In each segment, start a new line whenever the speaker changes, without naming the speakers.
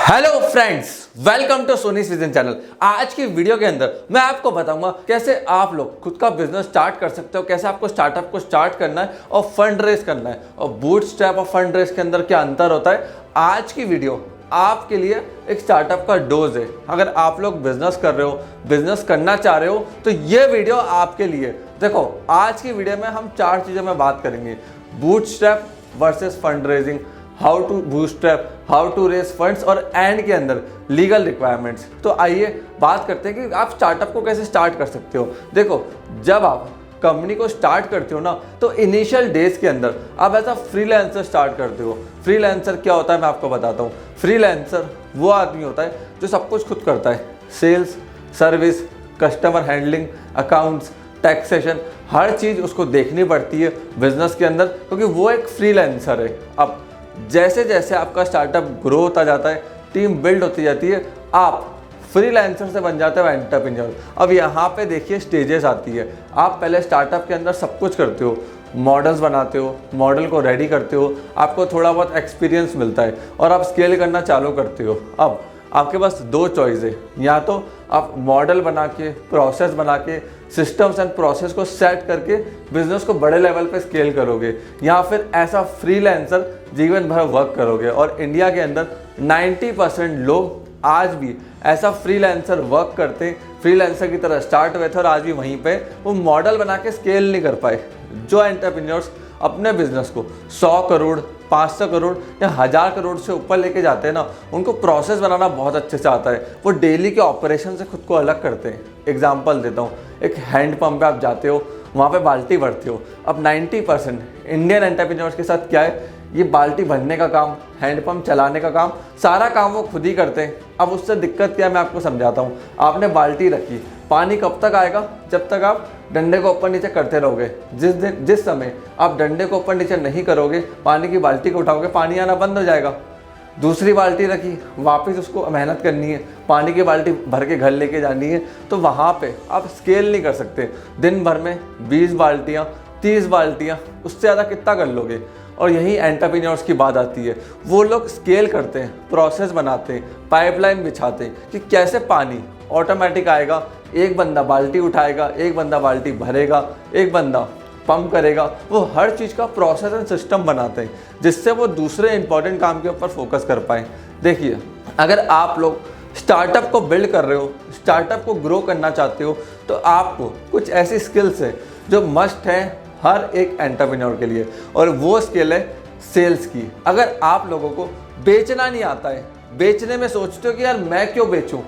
Hello friends, welcome to सोनीस vision channel. आज की वीडियो के अंदर मैं आपको बताऊंगा कैसे आप लोग खुद का बिजनेस स्टार्ट कर सकते हो, कैसे आपको स्टार्टअप को स्टार्ट करना है और फंड रेज करना है, और बूटस्ट्रैप और फंड रेज के अंदर क्या अंतर होता है। आज की वीडियो आपके लिए एक स्टार्टअप का डोज है। अगर आप लोग बिजनेस कर रहे हो, बिजनेस करना चाह रहे हो, तो ये वीडियो आपके लिए। देखो, आज की वीडियो में हम 4 चीज़ों में बात करेंगे: bootstrap versus fund raising, how to bootstrap, how to raise funds, और एंड के अंदर लीगल रिक्वायरमेंट्स। तो आइए बात करते हैं कि आप स्टार्टअप को कैसे स्टार्ट कर सकते हो। देखो, जब आप कंपनी को स्टार्ट करते हो ना, तो इनिशियल डेज के अंदर आप ऐसा फ्रीलांसर स्टार्ट करते हो। फ्रीलांसर क्या होता है मैं आपको बताता हूँ। फ्रीलांसर वो आदमी होता है जो सब कुछ खुद करता है: sales, service, customer handling, accounts, taxation, हर चीज़ उसको देखनी पड़ती है बिजनेस के अंदर, क्योंकि वो एक फ्रीलांसर है। अब जैसे जैसे आपका स्टार्टअप ग्रो होता जाता है, टीम बिल्ड होती जाती है, आप फ्रीलांसर से बन जाते हो एंटरप्रेन्योर। अब यहाँ पे देखिए स्टेजेस आती है। आप पहले स्टार्टअप के अंदर सब कुछ करते हो, मॉडल्स बनाते हो, मॉडल को रेडी करते हो, आपको थोड़ा बहुत एक्सपीरियंस मिलता है और आप स्केल करना चालू करते हो। अब आपके पास 2 चॉइस है: या तो आप मॉडल बना के, प्रोसेस बना के, सिस्टम्स एंड प्रोसेस को सेट करके बिजनेस को बड़े लेवल पे स्केल करोगे, या फिर ऐसा फ्रीलांसर जीवन भर वर्क करोगे। और इंडिया के अंदर 90% लोग आज भी ऐसा फ्रीलांसर वर्क करते हैं, फ्रीलांसर की तरह स्टार्ट हुए थे और आज भी वहीं पे वो मॉडल बना के स्केल नहीं कर पाए। जो एंटरप्रेन्योर्स अपने बिजनेस को 100 करोड़, 500 करोड़ या 1000 करोड़ से ऊपर लेके जाते हैं ना, उनको प्रोसेस बनाना बहुत अच्छे से आता है। वो डेली के ऑपरेशन से खुद को अलग करते हैं। एग्जांपल देता हूँ, एक हैंड पंप पे आप जाते हो, वहाँ पे बाल्टी भरते हो। अब 90% इंडियन एंटरप्रेन्योर्स के साथ क्या है, ये बाल्टी भरने का काम, हैंड पंप चलाने का काम, सारा काम वो खुद ही करते हैं। अब उससे दिक्कत क्या है मैं आपको समझाता हूँ। आपने बाल्टी रखी, पानी कब तक आएगा? जब तक आप डंडे को ऊपर नीचे करते रहोगे। जिस समय आप डंडे को ऊपर नीचे नहीं करोगे, पानी की बाल्टी को उठाओगे, पानी आना बंद हो जाएगा। दूसरी बाल्टी रखी, वापस उसको मेहनत करनी है, पानी की बाल्टी भर के घर लेके जानी है, तो वहाँ पे आप स्केल नहीं कर सकते। दिन भर में 20 बाल्टियाँ, 30 बाल्टियाँ, उससे ज़्यादा कितना कर लोगे। और यही एंटरप्रेन्योर्स की बात आती है। वो लोग स्केल करते हैं, प्रोसेस बनाते हैं, पाइपलाइन बिछाते हैं कि कैसे पानी ऑटोमेटिक आएगा। एक बंदा बाल्टी उठाएगा, एक बंदा बाल्टी भरेगा, एक बंदा पंप करेगा। वो हर चीज़ का प्रोसेस एंड सिस्टम बनाते हैं, जिससे वो दूसरे इंपॉर्टेंट काम के ऊपर फोकस कर पाएँ। देखिए, अगर आप लोग स्टार्टअप को बिल्ड कर रहे हो, स्टार्टअप को ग्रो करना चाहते हो, तो आपको कुछ ऐसी स्किल्स है जो मस्ट है हर एक एंटरप्रेन्योर के लिए, और वो स्किल है सेल्स की। अगर आप लोगों को बेचना नहीं आता है, बेचने में सोचते हो कि यार मैं क्यों बेचूं,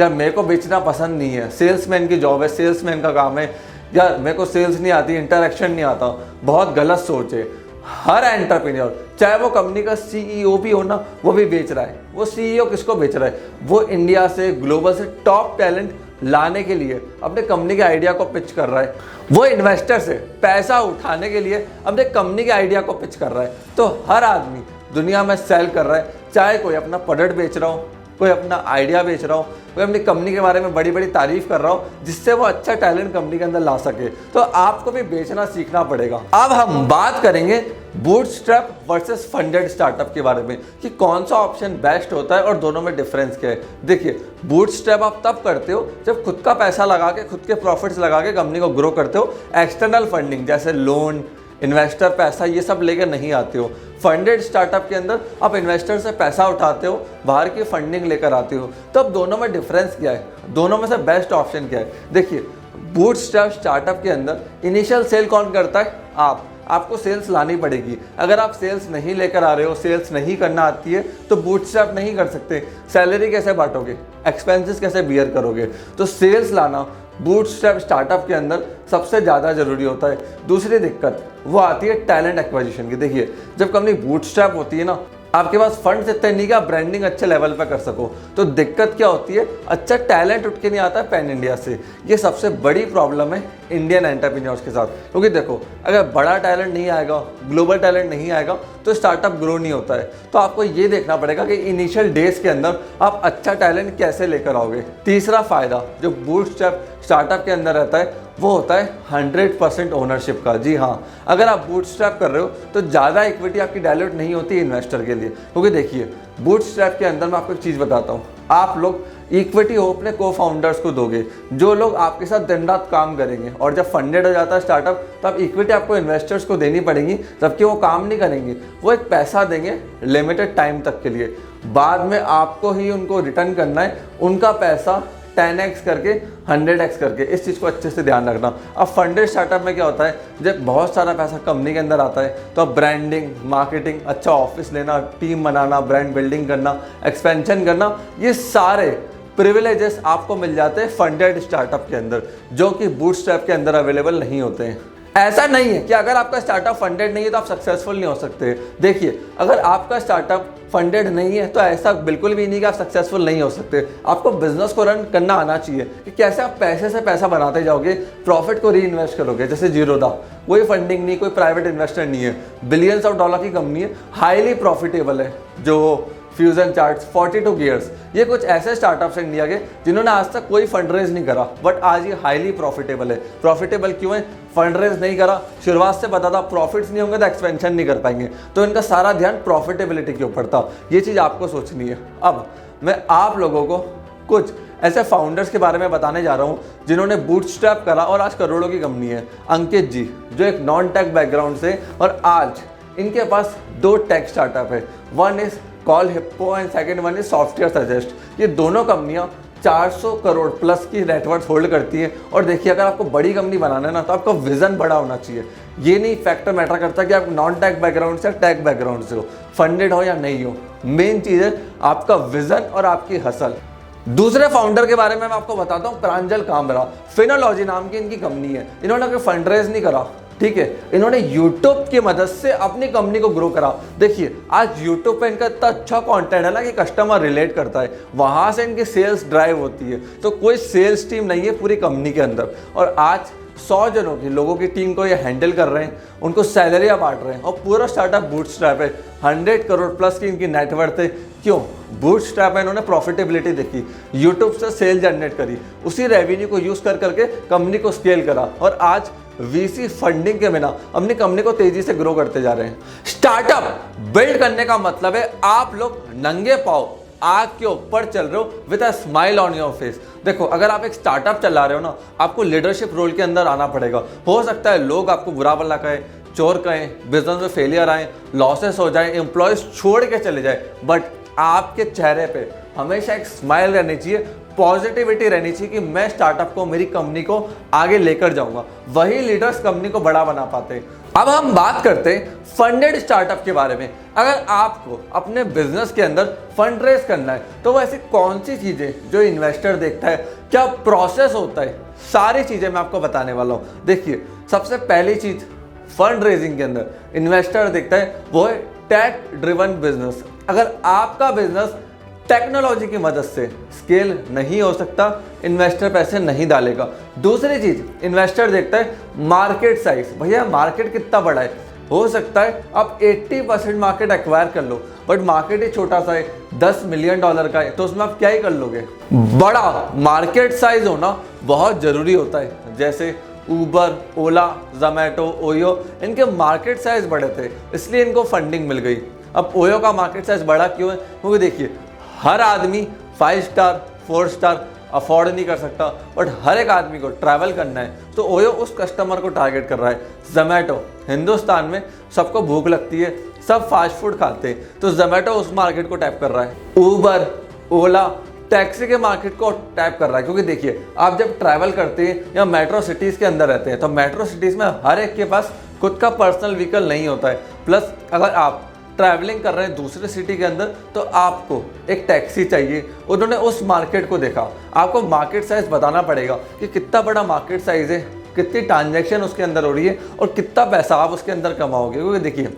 यार मेरे को बेचना पसंद नहीं है, सेल्समैन की जॉब है, सेल्समैन का काम है, यार मेरे को सेल्स नहीं आती, इंटरेक्शन नहीं आता, बहुत गलत सोच है। हर एंटरप्रेन्योर, चाहे वो कंपनी का CEO भी हो ना, वो भी बेच रहा है। वो CEO किसको बेच रहा है? वो इंडिया से, ग्लोबल से टॉप टैलेंट लाने के लिए अपने कंपनी के आइडिया को पिच कर रहा है। वो इन्वेस्टर से पैसा उठाने के लिए अपने कंपनी के आइडिया को पिच कर रहा है। तो हर आदमी दुनिया में सेल कर रहा है, चाहे कोई अपना प्रोडक्ट बेच रहा हो, कोई अपना आइडिया बेच रहा हो, कोई अपनी कंपनी के बारे में बड़ी बड़ी तारीफ कर रहा हो, जिससे वो अच्छा टैलेंट कंपनी के अंदर ला सके। तो आपको भी बेचना सीखना पड़ेगा। अब हम बात करेंगे बूटस्ट्रैप वर्सेस फंडेड स्टार्टअप के बारे में, कि कौन सा ऑप्शन बेस्ट होता है और दोनों में डिफरेंस क्या है। देखिए, बूटस्ट्रैप आप तब करते हो जब खुद का पैसा लगा के, खुद के प्रॉफिट्स लगा के कंपनी को ग्रो करते हो। एक्सटर्नल फंडिंग जैसे लोन, इन्वेस्टर पैसा, ये सब लेकर नहीं आते हो। फंडेड स्टार्टअप के अंदर आप इन्वेस्टर से पैसा उठाते हो, बाहर की फंडिंग लेकर आते हो। तो अब दोनों में डिफरेंस क्या है, दोनों में से बेस्ट ऑप्शन क्या है? देखिए, बूटस्ट्रैप स्टार्टअप के अंदर इनिशियल सेल कौन करता है? आपको सेल्स लानी पड़ेगी। अगर आप सेल्स नहीं लेकर आ रहे हो, सेल्स नहीं करना आती है, तो बूटस्ट्रैप नहीं कर सकते। सैलरी कैसे बांटोगे, एक्सपेंसेस कैसे बियर करोगे? तो सेल्स लाना बूटस्ट्रैप स्टार्टअप के अंदर सबसे ज़्यादा जरूरी होता है। दूसरी दिक्कत वो आती है टैलेंट एक्विजिशन की। देखिए, जब कंपनी बूटस्ट्रैप होती है ना, आपके पास फंड्स इतने नहीं कि आप ब्रांडिंग अच्छे लेवल पर कर सको। तो दिक्कत क्या होती है? अच्छा टैलेंट उठ के नहीं आता है पैन इंडिया से। ये सबसे बड़ी प्रॉब्लम है इंडियन एंटरप्रेन्योर्स के साथ। क्योंकि देखो, अगर बड़ा टैलेंट नहीं आएगा, ग्लोबल टैलेंट नहीं आएगा, तो स्टार्टअप ग्रो नहीं होता है। तो आपको ये देखना पड़ेगा कि इनिशियल डेज के अंदर आप अच्छा टैलेंट कैसे लेकर आओगे। तीसरा फायदा जो बूटस्ट्रैप स्टार्टअप के अंदर रहता है वो होता है 100% ओनरशिप का। जी हाँ, अगर आप बूटस्ट्रैप कर रहे हो तो ज़्यादा इक्विटी आपकी डायल्यूट नहीं होती इन्वेस्टर के लिए। क्योंकि देखिए, बूटस्ट्रैप के अंदर मैं आपको एक चीज़ बताता हूँ, आप लोग इक्विटी हो अपने को फाउंडर्स को दोगे, जो लोग आपके साथ दिन रात काम करेंगे। और जब फंडेड हो जाता है स्टार्टअप, तो आप इक्विटी आपको इन्वेस्टर्स को देनी पड़ेगी, जबकि वो काम नहीं करेंगे, वो एक पैसा देंगे लिमिटेड टाइम तक के लिए। बाद में आपको ही उनको रिटर्न करना है उनका पैसा 10x करके 100x करके। इस चीज़ को अच्छे से ध्यान रखना। अब फंडेड स्टार्टअप में क्या होता है, जब बहुत सारा पैसा कंपनी के अंदर आता है तो अब ब्रांडिंग, मार्केटिंग, अच्छा ऑफिस लेना, टीम बनाना, ब्रांड बिल्डिंग करना, एक्सपेंशन करना, ये सारे प्रिविलेजेस आपको मिल जाते हैं फंडेड स्टार्टअप के अंदर, जो कि बूटस्ट्रैप के अंदर अवेलेबल नहीं होते हैं। ऐसा नहीं है कि अगर आपका स्टार्टअप फंडेड नहीं है तो आप सक्सेसफुल नहीं हो सकते। देखिए, अगर आपका स्टार्टअप फंडेड नहीं है तो ऐसा बिल्कुल भी नहीं कि आप सक्सेसफुल नहीं हो सकते। आपको बिजनेस को रन करना आना चाहिए कि कैसे आप पैसे से पैसा बनाते जाओगे, प्रॉफिट को री इन्वेस्ट करोगे। जैसे जीरोधा, कोई फंडिंग नहीं, कोई प्राइवेट इन्वेस्टर नहीं है, बिलियंस ऑफ डॉलर की कंपनी है, हाईली प्रॉफिटेबल है। जो फ्यूजन चार्ट्स, 42 गियर्स, ये कुछ ऐसे स्टार्टअप्स हैं इंडिया के जिन्होंने आज तक कोई फंड रेज नहीं करा, बट आज ये हाईली प्रॉफिटेबल है। प्रॉफिटेबल क्यों है? फंड रेज नहीं करा, शुरुआत से पता था प्रॉफिट्स नहीं होंगे तो एक्सपेंशन नहीं कर पाएंगे, तो इनका सारा ध्यान प्रॉफिटेबिलिटी के ऊपर था। ये चीज़ आपको सोचनी है। अब मैं आप लोगों को कुछ ऐसे फाउंडर्स के बारे में बताने जा रहा हूँ जिन्होंने बूटस्ट्रैप करा और आज करोड़ों की कंपनी है। अंकित जी, जो एक नॉन टेक बैकग्राउंड से, और आज इनके पास 2 टेक स्टार्टअप है। One is call hippo and second one is software suggest. ये दोनों कंपनियां 400 करोड़ प्लस की नेटवर्थ होल्ड करती हैं। और देखिए, अगर आपको बड़ी कंपनी बनाना है ना, तो आपका विजन बड़ा होना चाहिए। ये नहीं फैक्टर मैटर करता कि आप नॉन टेक बैकग्राउंड से, टेक बैकग्राउंड से हो, फंडेड हो या नहीं हो। मेन चीज़ है आपका विजन और आपकी हसल। दूसरे फाउंडर के बारे में मैं आपको बताता हूँ, प्रांजल कामरा। फिनोलॉजी नाम की इनकी कंपनी है। इन्होंने कोई फंड रेज नहीं करा, ठीक है, इन्होंने YouTube की मदद से अपनी कंपनी को ग्रो करा। देखिए, आज YouTube पे इनका इतना अच्छा कंटेंट है ना कि कस्टमर रिलेट करता है, वहां से इनकी सेल्स ड्राइव होती है। तो कोई सेल्स टीम नहीं है पूरी कंपनी के अंदर, और आज 100 जनों की लोगों की टीम को ये हैंडल कर रहे हैं, उनको सैलरियाँ बांट रहे हैं, और पूरा स्टार्टअप बूटस्ट्रैप है। 100 करोड़ प्लस की इनकी नेटवर्थ है। क्यों? बूटस्ट्रैप है, इन्होंने प्रॉफिटेबिलिटी देखी, यूट्यूब से सेल जनरेट करी, उसी रेवेन्यू को यूज़ कर करके कंपनी को स्केल करा, और आज VC फंडिंग के बिना अपनी कंपनी को तेजी से ग्रो करते जा रहे हैं। स्टार्टअप बिल्ड करने का मतलब है आप लोग नंगे पांव आग के ऊपर चल रहे हो with a smile on your face. देखो, अगर आप एक स्टार्टअप चला रहे हो ना, आपको लीडरशिप रोल के अंदर आना पड़ेगा। हो सकता है लोग आपको बुरा भला कहें, चोर कहें, बिजनेस में फेलियर आए, लॉसेस हो जाए, एम्प्लॉयज छोड़ के चले जाए, बट आपके चेहरे पे हमेशा एक स्माइल रहनी चाहिए, पॉजिटिविटी रहनी चाहिए कि मैं स्टार्टअप को, मेरी कंपनी को आगे लेकर जाऊंगा। वही लीडर्स कंपनी को बड़ा बना पाते हैं। अब हम बात करते हैं फंडेड स्टार्टअप के बारे में। अगर आपको अपने बिजनेस के अंदर फंड रेज करना है तो वो ऐसी कौन सी चीजें जो इन्वेस्टर देखता है, क्या प्रोसेस होता है, सारी चीजें मैं आपको बताने वाला हूं। देखिए, सबसे पहली चीज फंड रेजिंग के अंदर इन्वेस्टर देखता है वो है टेक ड्रिवन बिजनेस। अगर आपका बिजनेस टेक्नोलॉजी की मदद से स्केल नहीं हो सकता, इन्वेस्टर पैसे नहीं डालेगा। दूसरी चीज इन्वेस्टर देखता है मार्केट साइज। भैया, मार्केट कितना बड़ा है? हो सकता है आप 80% मार्केट एक्वायर कर लो, बट मार्केट ही छोटा सा है, $10 मिलियन का है, तो उसमें आप क्या ही कर लोगे? बड़ा मार्केट साइज होना बहुत जरूरी होता है। जैसे ऊबर, ओला, जोमैटो, ओयो, इनके मार्केट साइज बड़े थे, इसलिए इनको फंडिंग मिल गई। अब ओयो का मार्केट साइज बड़ा क्यों है? क्योंकि देखिए, हर आदमी 5 स्टार 4 स्टार अफोर्ड नहीं कर सकता, बट हर एक आदमी को ट्रैवल करना है, तो ओयो उस कस्टमर को टारगेट कर रहा है। जोमैटो, हिंदुस्तान में सबको भूख लगती है, सब फास्ट फूड खाते हैं, तो जोमैटो उस मार्केट को टैप कर रहा है। ऊबर, ओला टैक्सी के मार्केट को टैप कर रहा है, क्योंकि देखिए, आप जब ट्रैवल करते हैं या मेट्रो सिटीज़ के अंदर रहते हैं, तो मेट्रो सिटीज़ में हर एक के पास खुद का पर्सनल व्हीकल नहीं होता है। प्लस अगर आप ट्रैवलिंग कर रहे हैं दूसरे सिटी के अंदर, तो आपको एक टैक्सी चाहिए। उन्होंने उस मार्केट को देखा, आपको मार्केट साइज बताना पड़ेगा कि कितना बड़ा मार्केट साइज है, कितनी ट्रांजैक्शन उसके अंदर हो रही है, और कितना पैसा आप उसके अंदर कमाओगे। क्योंकि देखिए,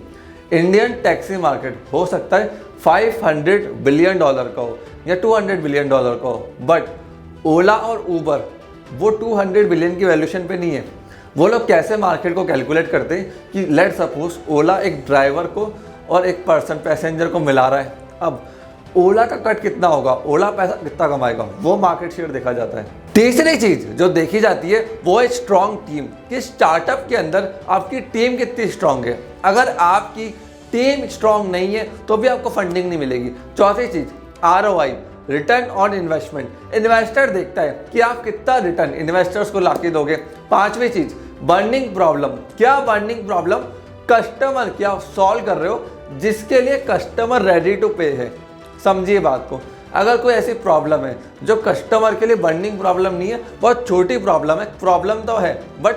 इंडियन टैक्सी मार्केट हो सकता है $500 बिलियन का हो या $200 बिलियन का हो, बट ओला और ऊबर वो 200 बिलियन की वैल्यूएशन पे नहीं है, वो लोग कैसे मार्केट को कैलकुलेट करते हैं कि लेट सपोज ओला एक ड्राइवर को और एक पर्सन पैसेंजर को मिला रहा है। अब ओला का कट कितना होगा, ओला पैसा कितना कमाएगा, वो मार्केट शेयर देखा जाता है। तीसरी चीज जो देखी जाती है वो है स्ट्रॉन्ग टीम, कि स्टार्टअप के अंदर आपकी टीम कितनी स्ट्रॉन्ग है। अगर आपकी टीम स्ट्रॉन्ग नहीं है तो भी आपको फंडिंग नहीं मिलेगी। चौथी चीज ROI, return on investment, investor देखता है कि आप कितना रिटर्न इन्वेस्टर्स को लाके दोगे। पांचवी चीज बर्निंग प्रॉब्लम, क्या बर्निंग प्रॉब्लम, कस्टमर क्या सॉल्व कर रहे हो जिसके लिए कस्टमर रेडी टू पे है। समझिए बात को, अगर कोई ऐसी प्रॉब्लम है जो कस्टमर के लिए बर्निंग प्रॉब्लम नहीं है, बहुत छोटी प्रॉब्लम है, प्रॉब्लम तो है बट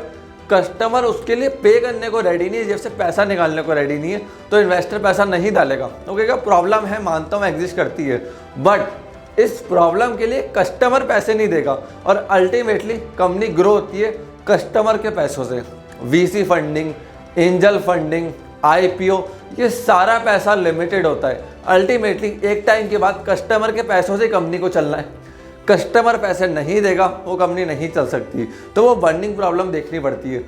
कस्टमर उसके लिए पे करने को रेडी नहीं है, जैसे पैसा निकालने को रेडी नहीं है, तो इन्वेस्टर पैसा नहीं डालेगा। तो कहेगा प्रॉब्लम है, मानता हूँ एग्जिस्ट करती है, बट इस प्रॉब्लम के लिए कस्टमर पैसे नहीं देगा और अल्टीमेटली कंपनी ग्रो होती है कस्टमर के पैसों से। VC funding, angel funding, IPO, ये सारा पैसा लिमिटेड होता है। अल्टीमेटली एक टाइम के बाद कस्टमर के पैसों से कंपनी को चलना है। कस्टमर पैसे नहीं देगा वो कंपनी नहीं चल सकती, तो वो बर्निंग प्रॉब्लम देखनी पड़ती है।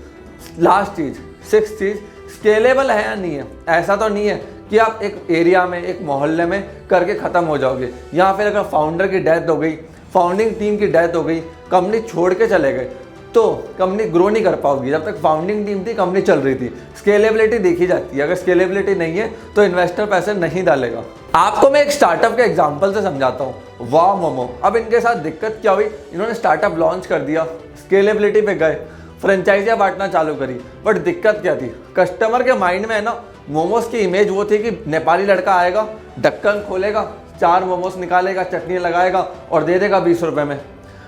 लास्ट चीज़, सिक्स चीज़, स्केलेबल है या नहीं है। ऐसा तो नहीं है कि आप एक एरिया में, एक मोहल्ले में करके ख़त्म हो जाओगे, या फिर अगर फाउंडर की डेथ हो गई, फाउंडिंग टीम की डेथ हो गई, कंपनी छोड़ के चले गए, तो कंपनी ग्रो नहीं कर पाओगी। जब तक फाउंडिंग टीम थी कंपनी चल रही थी। स्केलेबिलिटी देखी जाती है, अगर स्केलेबिलिटी नहीं है तो इन्वेस्टर पैसे नहीं डालेगा। आपको मैं एक स्टार्टअप के एग्जांपल से समझाता हूँ, वाह मोमो। अब इनके साथ दिक्कत क्या हुई, इन्होंने स्टार्टअप लॉन्च कर दिया, स्केलेबिलिटी पे गए, फ्रेंचाइजियाँ बांटना चालू करी, बट दिक्कत क्या थी, कस्टमर के माइंड में है ना, मोमोज की इमेज वो थी कि नेपाली लड़का आएगा, ढक्कन खोलेगा, 4 मोमोज निकालेगा, चटनी लगाएगा और दे देगा 20 रुपये में।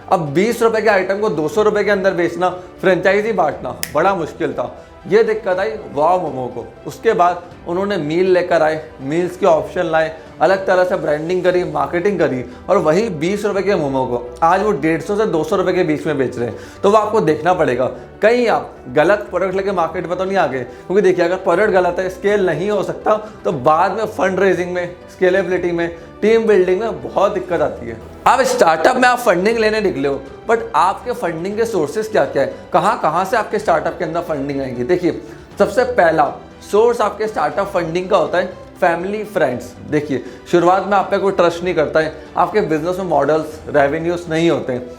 अब 20 रुपये के आइटम को 200 रुपये के अंदर बेचना, फ्रेंचाइजी बांटना बड़ा मुश्किल था। ये दिक्कत आई वाह मोमो को। उसके बाद उन्होंने मील लेकर आए, मील्स के ऑप्शन लाए, अलग तरह से ब्रांडिंग करी, मार्केटिंग करी, और वही 20 रुपये के मोमो को आज वो 150 से 200 रुपये के बीच में बेच रहे हैं। तो वो आपको देखना पड़ेगा कहीं आप गलत प्रोडक्ट लेके मार्केट में तो नहीं आ गए, क्योंकि देखिए अगर प्रोडक्ट गलत है, स्केल नहीं हो सकता, तो बाद में फंड रेजिंग में, स्केलेबिलिटी में, टीम बिल्डिंग में बहुत दिक्कत आती है। अब स्टार्टअप में आप फंडिंग लेने निकले हो, बट आपके फंडिंग के सोर्सेज क्या क्या है, कहाँ से आपके स्टार्टअप के अंदर फंडिंग आएगी। देखिए सबसे पहला सोर्स आपके स्टार्टअप फंडिंग का होता है फैमिली फ्रेंड्स। देखिए शुरुआत में आप पे कोई ट्रस्ट नहीं करता है, आपके बिजनेस में मॉडल्स, रेवेन्यूज नहीं होते हैं,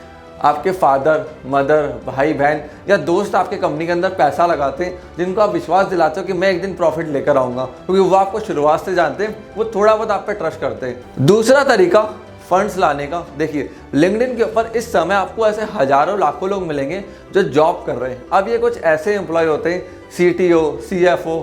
आपके फादर, मदर, भाई बहन या दोस्त आपके कंपनी के अंदर पैसा लगाते हैं, जिनको आप विश्वास दिलाते हो कि मैं एक दिन प्रॉफिट लेकर आऊँगा, क्योंकि वो आपको शुरुआत से जानते हैं, वो थोड़ा बहुत आप पे ट्रस्ट करते हैं। दूसरा तरीका फंड्स लाने का, देखिए लिंक्डइन के ऊपर इस समय आपको ऐसे हजारों लाखों लोग मिलेंगे जो जॉब कर रहे हैं। अब ये कुछ ऐसे एम्प्लॉय होते हैं, CTO, CFO,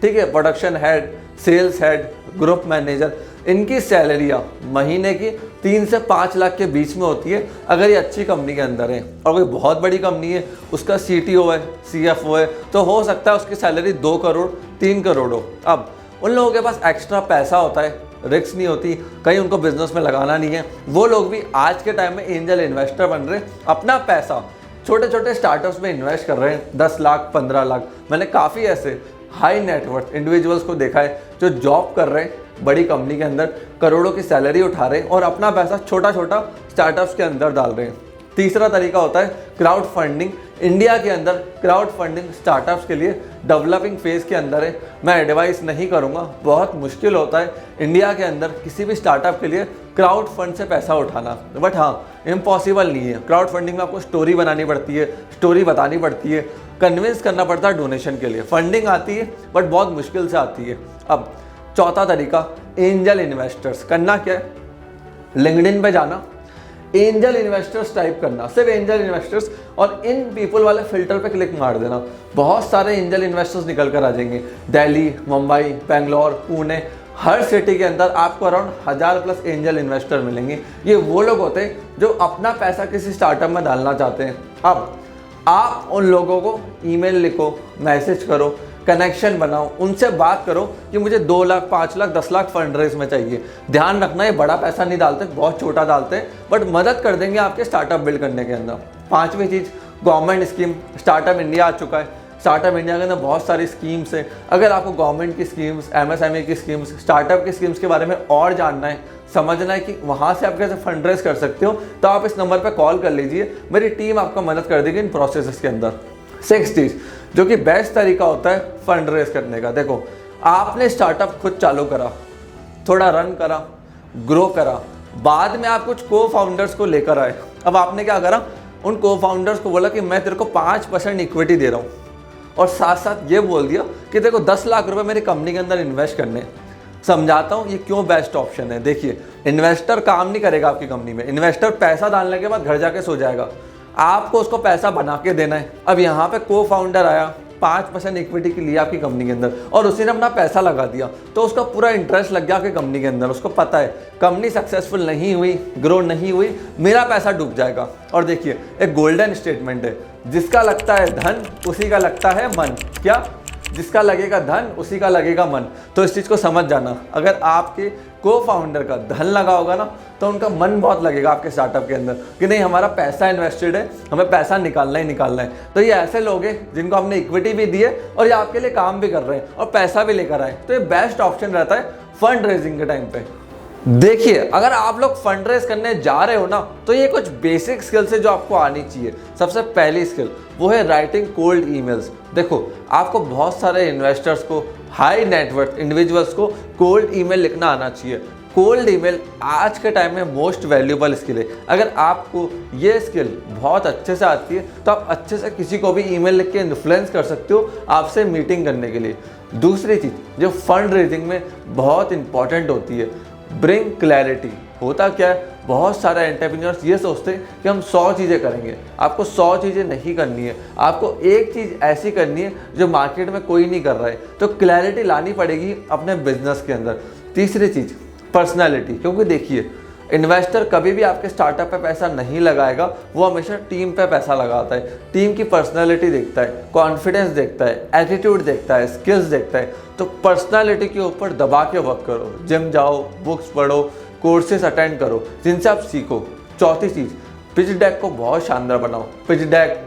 ठीक है, production head, sales head, group manager, इनकी सैलरियाँ महीने की 3 से 5 लाख के बीच में होती है अगर ये अच्छी कंपनी के अंदर है। और कोई बहुत बड़ी कंपनी है, उसका CTO है, CFO है, तो हो सकता है उसकी सैलरी 2 करोड़ 3 करोड़ हो। अब उन लोगों के पास एक्स्ट्रा पैसा होता है, रिस्क नहीं होती, कहीं उनको बिजनेस में लगाना नहीं है, वो लोग भी आज के टाइम में एंजल इन्वेस्टर बन रहे हैं, अपना पैसा छोटे छोटे स्टार्टअप्स में इन्वेस्ट कर रहे हैं, 10 लाख 15 लाख। मैंने काफ़ी ऐसे हाई नेटवर्थ इंडिविजुअल्स को देखा है जो जॉब कर रहे हैं बड़ी कंपनी के अंदर, करोड़ों की सैलरी उठा रहे हैं और अपना पैसा छोटा छोटा स्टार्टअप्स के अंदर डाल रहे हैं। तीसरा तरीका होता है क्राउड फंडिंग। इंडिया के अंदर क्राउड फंडिंग स्टार्टअप्स के लिए डेवलपिंग फेज के अंदर है, मैं एडवाइस नहीं करूंगा, बहुत मुश्किल होता है इंडिया के अंदर किसी भी स्टार्टअप के लिए क्राउड फंड से पैसा उठाना, बट हाँ इम्पॉसिबल नहीं है। क्राउड फंडिंग में आपको स्टोरी बनानी पड़ती है, स्टोरी बतानी पड़ती है, कन्विंस करना पड़ता है डोनेशन के लिए। फंडिंग आती है बट बहुत मुश्किल से आती है। अब चौथा तरीका एंजल इन्वेस्टर्स। करना क्या है, लिंक्डइन पे जाना, एंजल इन्वेस्टर्स टाइप करना, सिर्फ एंजल इन्वेस्टर्स, और इन पीपल वाले फिल्टर पे क्लिक मार देना, बहुत सारे एंजल इन्वेस्टर्स निकल कर आ जाएंगे। दिल्ली, मुंबई, बेंगलोर, पुणे, हर सिटी के अंदर आपको अराउंड 1000+ एंजल इन्वेस्टर मिलेंगे। ये वो लोग होते हैं जो अपना पैसा किसी स्टार्टअप में डालना चाहते हैं। अब आप उन लोगों को ईमेल लिखो, मैसेज करो, कनेक्शन बनाओ, उनसे बात करो कि मुझे 2 लाख 5 लाख 10 लाख फंड रेज में चाहिए। ध्यान रखना ये बड़ा पैसा नहीं डालते, बहुत छोटा डालते हैं, बट मदद कर देंगे आपके स्टार्टअप बिल्ड करने के अंदर। पांचवी चीज़ गवर्नमेंट स्कीम। स्टार्टअप इंडिया आ चुका है, स्टार्टअप इंडिया के अंदर बहुत सारी स्कीम्स है। अगर आपको गवर्नमेंट की स्कीम्स, MSME की स्कीम्स, स्टार्टअप की स्कीम्स के बारे में और जानना है, समझना है कि वहाँ से आप कैसे फंड रेज कर सकते हो, तो आप इस नंबर पर कॉल कर लीजिए, मेरी टीम आपको मदद कर देगी इन प्रोसेस के अंदर। सिक्स चीज़ जो कि बेस्ट तरीका होता है फंड रेज करने का। देखो, आपने स्टार्टअप खुद चालू करा, थोड़ा रन करा, ग्रो करा, बाद में आप कुछ को फाउंडर्स को लेकर आए। अब आपने क्या करा, उन को फाउंडर्स को बोला कि मैं तेरे को 5% इक्विटी दे रहा हूँ, और साथ साथ ये बोल दिया कि देखो 10 लाख रुपए मेरी कंपनी के अंदर इन्वेस्ट करने। समझाता हूँ ये क्यों बेस्ट ऑप्शन है। देखिए, इन्वेस्टर काम नहीं करेगा आपकी कंपनी में, इन्वेस्टर पैसा डालने के बाद घर जाके सो जाएगा, आपको उसको पैसा बना के देना है। अब यहाँ पे को फाउंडर आया, 5% इक्विटी के लिए आपकी कंपनी के अंदर, और उसी ने अपना पैसा लगा दिया, तो उसका पूरा इंटरेस्ट लग गया आपकी कंपनी के अंदर। उसको पता है कंपनी सक्सेसफुल नहीं हुई, ग्रो नहीं हुई, मेरा पैसा डूब जाएगा। और देखिए, एक गोल्डन स्टेटमेंट है, जिसका लगता है धन उसी का लगता है मन। क्या? जिसका लगेगा धन उसी का लगेगा मन। तो इस चीज़ को समझ जाना, अगर आपके को फाउंडर का धन लगा होगा ना, तो उनका मन बहुत लगेगा आपके स्टार्टअप के अंदर कि नहीं, हमारा पैसा इन्वेस्टेड है, हमें पैसा निकालना ही निकालना है। तो ये ऐसे लोग हैं जिनको हमने इक्विटी भी दी है और ये आपके लिए काम भी कर रहे हैं और पैसा भी लेकर आए। तो ये बेस्ट ऑप्शन रहता है फंड रेजिंग के टाइम पे। देखिए, अगर आप लोग फंड रेज करने जा रहे हो ना, तो ये कुछ बेसिक स्किल्स है जो आपको आनी चाहिए। सबसे पहली स्किल वो है राइटिंग कोल्ड ईमेल्स। देखो, आपको बहुत सारे इन्वेस्टर्स को, हाई नेटवर्थ इंडिविजुअल्स को कोल्ड ईमेल लिखना आना चाहिए। कोल्ड ईमेल आज के टाइम में मोस्ट वैल्यूबल स्किल है। अगर आपको ये स्किल बहुत अच्छे से आती है तो आप अच्छे से किसी को भी ईमेल लिख के इन्फ्लुएंस कर सकते हो आपसे मीटिंग करने के लिए। दूसरी चीज़ जो फंड रेजिंग में बहुत इंपॉर्टेंट होती है, ब्रिंग क्लैरिटी। होता क्या है, बहुत सारे एंटरप्रेन्योर्स ये सोचते हैं कि हम 100 चीज़ें करेंगे। आपको 100 चीज़ें नहीं करनी है, आपको एक चीज़ ऐसी करनी है जो मार्केट में कोई नहीं कर रहा है। तो क्लैरिटी लानी पड़ेगी अपने बिजनेस के अंदर। तीसरी चीज़ पर्सनैलिटी, क्योंकि देखिए, इन्वेस्टर कभी भी आपके स्टार्टअप पे पैसा नहीं लगाएगा, वो हमेशा टीम पे पैसा लगाता है। टीम की पर्सनैलिटी देखता है, कॉन्फिडेंस देखता है, एटीट्यूड देखता है, स्किल्स देखता है। तो पर्सनैलिटी के ऊपर दबा के वर्क करो, जिम जाओ, बुक्स पढ़ो, कोर्सेज अटेंड करो जिनसे आप सीखो। चौथी चीज़, पिच डेक को बहुत शानदार बनाओ। पिच डेक,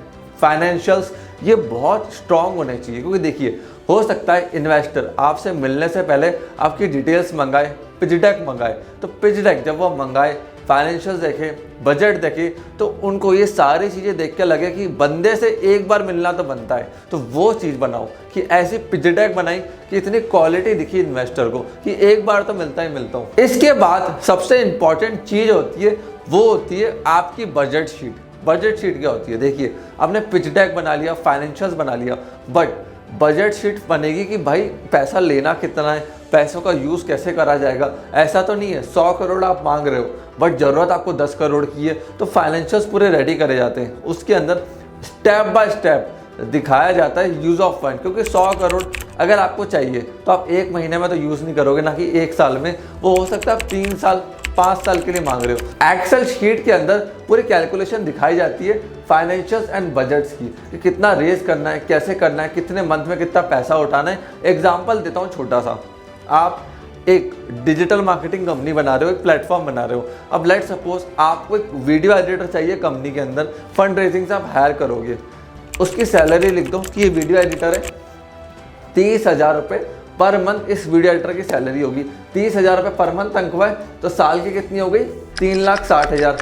फाइनेंशियल्स, ये बहुत स्ट्रॉन्ग होने चाहिए, क्योंकि देखिए, हो सकता है इन्वेस्टर आपसे मिलने से पहले आपकी डिटेल्स मंगाए, पिच डेक मंगाए। तो पिच डेक जब वो मंगाए, फाइनेंशियल देखे, बजट देखे, तो उनको ये सारी चीज़ें देख के लगे कि बंदे से एक बार मिलना तो बनता है। तो वो चीज़ बनाओ कि ऐसी पिच डेक बनाई कि इतनी क्वालिटी दिखी इन्वेस्टर को कि एक बार तो मिलता ही मिलता हूँ। इसके बाद सबसे इंपॉर्टेंट चीज़ होती है, वो होती है आपकी बजट शीट। बजट शीट क्या होती है? देखिए, आपने पिच डेक बना लिया, फाइनेंशियल्स बना लिया, बट बजट शीट बनेगी कि भाई पैसा लेना कितना है, पैसों का यूज़ कैसे करा जाएगा। ऐसा तो नहीं है 100 करोड़ आप मांग रहे हो बट ज़रूरत आपको 10 करोड़ की है, तो फाइनेंशियल्स पूरे रेडी करे जाते हैं। उसके अंदर स्टेप बाय स्टेप दिखाया जाता है यूज़ ऑफ फंड, क्योंकि 100 करोड़ अगर आपको चाहिए तो आप एक महीने में तो यूज़ नहीं करोगे, ना कि एक साल में। वो हो सकता है आप 3 साल 5 साल के लिए मांग रहे हो। एक्सेल शीट के अंदर पूरी कैलकुलेशन दिखाई जाती है फाइनेंशियल्स एंड बजट्स की, कि कितना रेज करना है, कैसे करना है, कितने मंथ में कितना पैसा उठाना है। एग्जाम्पल देता हूँ छोटा सा, आप एक डिजिटल मार्केटिंग कंपनी बना रहे हो, एक प्लेटफॉर्म बना रहे हो। अब लेट सपोज आपको एक वीडियो एडिटर चाहिए कंपनी के अंदर, फंड रेजिंग से आप हायर करोगे, उसकी सैलरी लिख दो कि ये वीडियो एडिटर है, 30,000 रुपये पर मंथ इस वीडियो एडिटर की सैलरी होगी। 30,000 रुपये पर मंथ अंकवा है तो साल की कितनी हो गई? 3,60,000।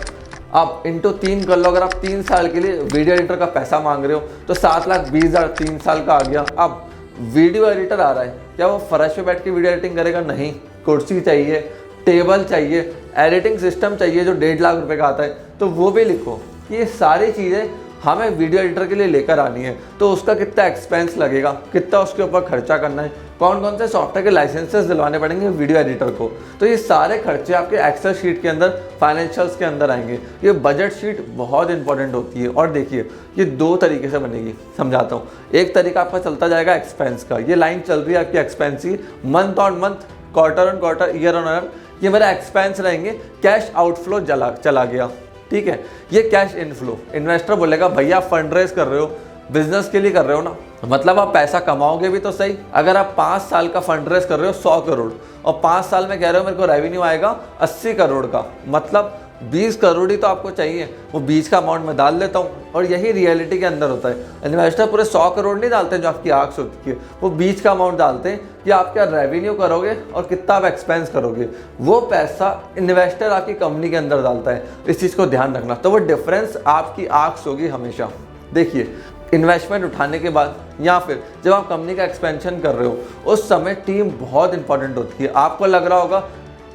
अब इंटू 3 कर लो, अगर आप 3 साल के लिए वीडियो एडिटर का पैसा मांग रहे हो तो 7,20,000 3 साल का आ गया। अब वीडियो एडिटर आ रहा है, क्या वो फर्श पे बैठ के वीडियो एडिटिंग करेगा? नहीं, कुर्सी चाहिए, टेबल चाहिए, एडिटिंग सिस्टम चाहिए जो 1.5 लाख रुपए का आता है। तो वो भी लिखो कि ये सारी चीज़ें हमें वीडियो एडिटर के लिए लेकर आनी है, तो उसका कितना एक्सपेंस लगेगा, कितना उसके ऊपर खर्चा करना है, कौन कौन से सॉफ्टवेयर के लाइसेंसेस दिलवाने पड़ेंगे वीडियो एडिटर को। तो ये सारे खर्चे आपके एक्सेल शीट के अंदर, फाइनेंशियल्स के अंदर आएंगे। ये बजट शीट बहुत इंपॉर्टेंट होती है। और देखिए, ये 2 तरीके से बनेगी, समझाता हूँ। एक तरीका आपका चलता जाएगा एक्सपेंस का, ये लाइन चल रही है आपकी एक्सपेंस की, month on month, quarter on quarter, year on year, ये मेरा एक्सपेंस रहेंगे। कैश आउटफ्लो चला गया, ठीक है। ये कैश इनफ्लो, इन्वेस्टर बोलेगा भैया फंड रेज कर रहे हो, बिजनेस के लिए कर रहे हो ना, मतलब आप पैसा कमाओगे भी तो सही। अगर आप 5 साल का फंड रेज कर रहे हो 100 करोड़ और 5 साल में कह रहे हो मेरे को रेवेन्यू आएगा 80 करोड़ का, मतलब 20 करोड़ ही तो आपको चाहिए, वो 20 का अमाउंट मैं डाल देता हूँ। और यही रियलिटी के अंदर होता है। इन्वेस्टर पूरे 100 करोड़ नहीं डालते जो आपकी आँख सोचती है, वो 20 का अमाउंट डालते हैं कि आप क्या रेवेन्यू करोगे और कितना आप एक्सपेंस करोगे। वो पैसा इन्वेस्टर आपकी कंपनी के अंदर डालता है, इस चीज़ को ध्यान रखना। तो वो डिफरेंस आपकी आँख होगी हमेशा। देखिए, इन्वेस्टमेंट उठाने के बाद या फिर जब आप कंपनी का एक्सपेंशन कर रहे हो उस समय टीम बहुत इंपॉर्टेंट होती है। आपको लग रहा होगा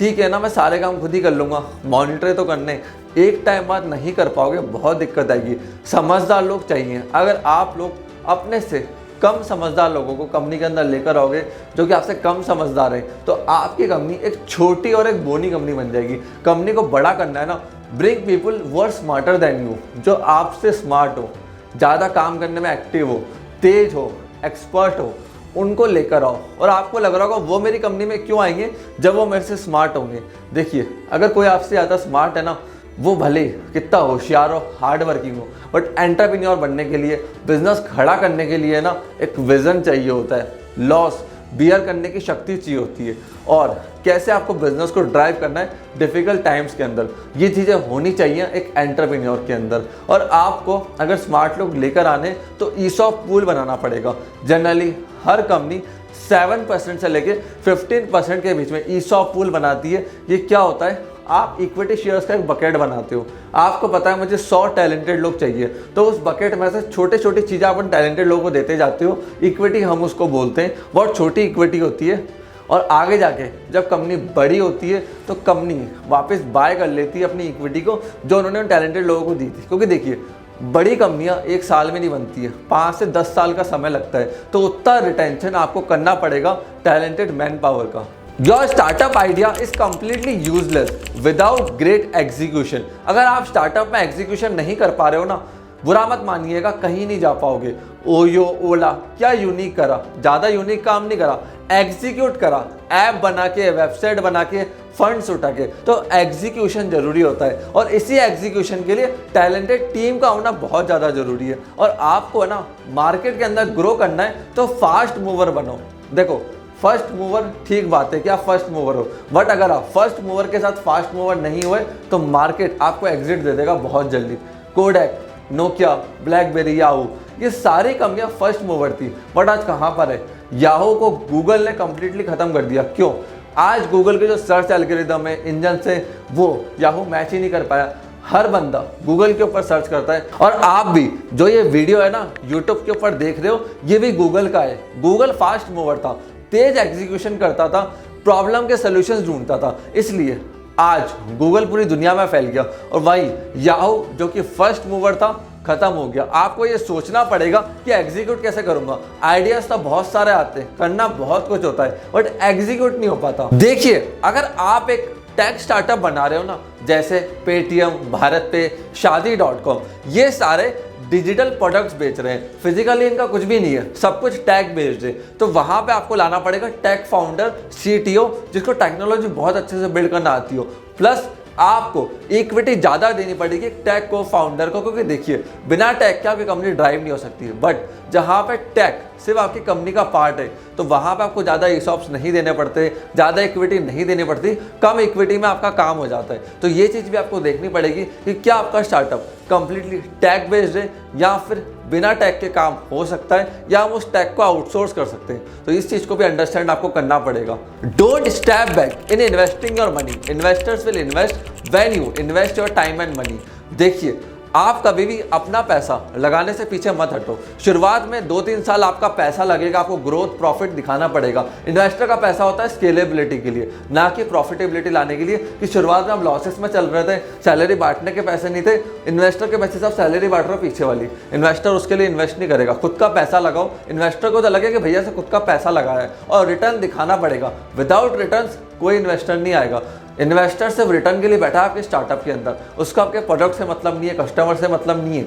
ठीक है ना, मैं सारे काम खुद ही कर लूँगा, मॉनिटर तो करने, एक टाइम बाद नहीं कर पाओगे, बहुत दिक्कत आएगी। समझदार लोग चाहिए। अगर आप लोग अपने से कम समझदार लोगों को कंपनी के अंदर लेकर आओगे जो कि आपसे कम समझदार है, तो आपकी कंपनी एक छोटी और एक बोनी कंपनी बन जाएगी। कंपनी को बड़ा करना है ना, bring people who are smarter than you, जो आपसे स्मार्ट हो, ज़्यादा काम करने में एक्टिव हो, तेज हो, एक्सपर्ट हो, उनको लेकर आओ। और आपको लग रहा होगा वो मेरी कंपनी में क्यों आएंगे, जब वो मेरे से स्मार्ट होंगे। देखिए, अगर कोई आपसे ज़्यादा स्मार्ट है ना, वो भले कितना होशियार हो, हार्ड वर्किंग हो, बट एंटरप्रेन्योर बनने के लिए, बिजनेस खड़ा करने के लिए ना एक विजन चाहिए होता है, लॉस बियर करने की शक्ति चाहिए होती है, और कैसे आपको बिजनेस को ड्राइव करना है डिफिकल्ट टाइम्स के अंदर, ये चीज़ें होनी चाहिए एक एंटरप्रेन्योर के अंदर। और आपको अगर स्मार्ट लोग लेकर आने तो ईसॉप पूल बनाना पड़ेगा। जनरली हर कंपनी 7% से लेके 15% के बीच में ईसॉप पूल बनाती है। ये क्या होता है, आप इक्विटी शेयर्स का एक बकेट बनाते हो, आपको पता है मुझे 100 टैलेंटेड लोग चाहिए, तो उस बकेट में से छोटे छोटी चीज़ें आप उन टैलेंटेड लोगों को देते जाते हो। इक्विटी हम उसको बोलते हैं, बहुत छोटी इक्विटी होती है। और आगे जाके जब कंपनी बड़ी होती है तो कंपनी वापस बाय कर लेती है अपनी इक्विटी को जो उन्होंने उन टैलेंटेड लोगों को दी थी। क्योंकि देखिए, बड़ी कंपनियां एक साल में नहीं बनती है, 5 से 10 साल का समय लगता है, तो उतना रिटेंशन आपको करना पड़ेगा टैलेंटेड मैन पावर का। Your startup idea is completely useless without great execution. अगर आप स्टार्टअप में एग्जीक्यूशन नहीं कर पा रहे हो ना, बुरा मत मानिएगा, कहीं नहीं जा पाओगे। ओयो, ओला क्या यूनिक करा, ज़्यादा यूनिक काम नहीं करा, एग्जीक्यूट करा, ऐप बना के, वेबसाइट बना के, फंड्स उठा के। तो एग्जीक्यूशन जरूरी होता है, और इसी एग्जीक्यूशन के लिए टैलेंटेड टीम का होना बहुत ज़्यादा जरूरी है। और आपको है ना मार्केट के अंदर ग्रो करना है तो फास्ट मूवर बनो। देखो, फर्स्ट मूवर ठीक बात है कि आप फर्स्ट मूवर हो, बट अगर आप फर्स्ट मूवर के साथ फास्ट मूवर नहीं हुए तो मार्केट आपको एग्जिट दे देगा बहुत जल्दी। कोडैक, नोकिया, ब्लैकबेरी, याहू, ये सारी कंपनियां फर्स्ट मूवर थी, बट आज कहाँ पर है। याहू को गूगल ने कंप्लीटली खत्म कर दिया। क्यों? आज गूगल के जो सर्च एल्गोरिदम है, इंजन से, वो याहू मैच ही नहीं कर पाया। हर बंदा गूगल के ऊपर सर्च करता है, और आप भी जो ये वीडियो है ना यूट्यूब के ऊपर देख रहे हो, ये भी गूगल का है। गूगल फास्ट मूवर था, तेज एग्जीक्यूशन करता था, प्रॉब्लम के सॉल्यूशंस ढूंढता था, इसलिए आज गूगल पूरी दुनिया में फैल गया। और वही याहू जो कि फर्स्ट मूवर था, खत्म हो गया। आपको ये सोचना पड़ेगा कि एग्जीक्यूट कैसे करूंगा। आइडियाज तो बहुत सारे आते हैं, करना बहुत कुछ होता है, बट एग्जीक्यूट नहीं हो पाता। देखिए, अगर आप एक टेक स्टार्टअप बना रहे हो ना, जैसे पेटीएम, भारत पे, शादी.com, ये सारे डिजिटल प्रोडक्ट्स बेच रहे हैं, फिजिकली इनका कुछ भी नहीं है, सब कुछ टेक बेस्ड है, तो वहां पे आपको लाना पड़ेगा टेक फाउंडर, सीटीओ, जिसको टेक्नोलॉजी बहुत अच्छे से बिल्ड करना आती हो, प्लस आपको इक्विटी ज़्यादा देनी पड़ेगी टेक को, फाउंडर को। क्योंकि देखिए, बिना टेक के आपकी कंपनी ड्राइव नहीं हो सकती है, बट जहाँ पे टेक सिर्फ आपकी कंपनी का पार्ट है, तो वहाँ पे आपको ज़्यादा ईसॉप्स नहीं देने पड़ते, ज़्यादा इक्विटी नहीं देनी पड़ती, कम इक्विटी में आपका काम हो जाता है। तो ये चीज़ भी आपको देखनी पड़ेगी कि क्या आपका स्टार्टअप कंप्लीटली टैग बेस्ड है, या फिर बिना टैग के काम हो सकता है, या हम उस टैग को आउटसोर्स कर सकते हैं। तो इस चीज़ को भी अंडरस्टैंड आपको करना पड़ेगा। Don't step back in investing your money, investors will invest when you invest your time and money. देखिए, आप कभी भी अपना पैसा लगाने से पीछे मत हटो। शुरुआत में 2-3 साल आपका पैसा लगेगा, आपको ग्रोथ प्रॉफिट दिखाना पड़ेगा। इन्वेस्टर का पैसा होता है स्केलेबिलिटी के लिए, ना कि प्रॉफिटेबिलिटी लाने के लिए। कि शुरुआत में हम लॉसेस में चल रहे थे, सैलरी बांटने के पैसे नहीं थे, इन्वेस्टर के पैसे से आप सैलरी बांट रहे हो पीछे वाली। इन्वेस्टर उसके लिए इन्वेस्ट नहीं करेगा, खुद का पैसा लगाओ। इन्वेस्टर को तो लगे कि भैया से खुद का पैसा लगाया है, और रिटर्न दिखाना पड़ेगा। विदाउट रिटर्न कोई इन्वेस्टर नहीं आएगा। इन्वेस्टर सिर्फ रिटर्न के लिए बैठा है आपके स्टार्टअप के अंदर, उसको आपके प्रोडक्ट से मतलब नहीं है, कस्टमर से मतलब नहीं है।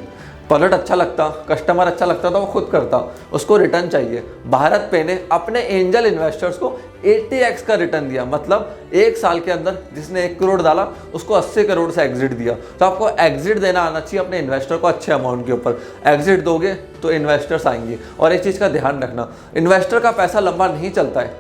प्रोडक्ट अच्छा लगता, कस्टमर अच्छा लगता तो वो खुद करता, उसको रिटर्न चाहिए। भारत पे ने अपने एंजल इन्वेस्टर्स को 80x का रिटर्न दिया, मतलब 1 साल के अंदर जिसने 1 करोड़ डाला उसको 80 करोड़ से एग्जिट दिया। तो आपको एग्जिट देना आना चाहिए अपने इन्वेस्टर को अच्छे अमाउंट के ऊपर। एग्जिट दोगे तो इन्वेस्टर्स आएंगे। और एक चीज़ का ध्यान रखना, इन्वेस्टर का पैसा लंबा नहीं चलता है,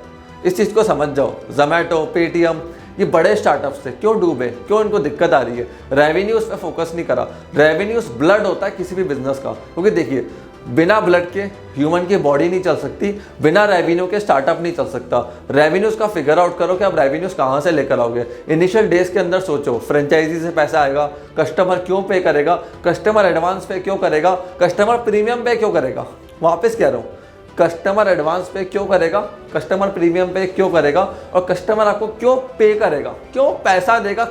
इस चीज़ को समझ जाओ। जोमैटो, पेटीएम, ये बड़े स्टार्टअप्स से क्यों डूबे, क्यों इनको दिक्कत आ रही है? रेवेन्यूज पे फोकस नहीं करा। रेवेन्यूज ब्लड होता है किसी भी बिजनेस का। क्योंकि देखिए, बिना ब्लड के ह्यूमन की बॉडी नहीं चल सकती, बिना रेवेन्यू के स्टार्टअप नहीं चल सकता। रेवेन्यूज का फिगर आउट करो कि आप रेवेन्यूज कहाँ से लेकर आओगे। इनिशियल डेज के अंदर सोचो, फ्रेंचाइजी से पैसा आएगा, कस्टमर क्यों पे करेगा, कस्टमर एडवांस पे क्यों करेगा, कस्टमर प्रीमियम पे क्यों करेगा। वापस कह रहा हूँ, कस्टमर एडवांस पे क्यों करेगा, कस्टमर प्रीमियम पे क्यों करेगा, और कस्टमर आपको क्यों पे करेगा, क्यों पैसा देगा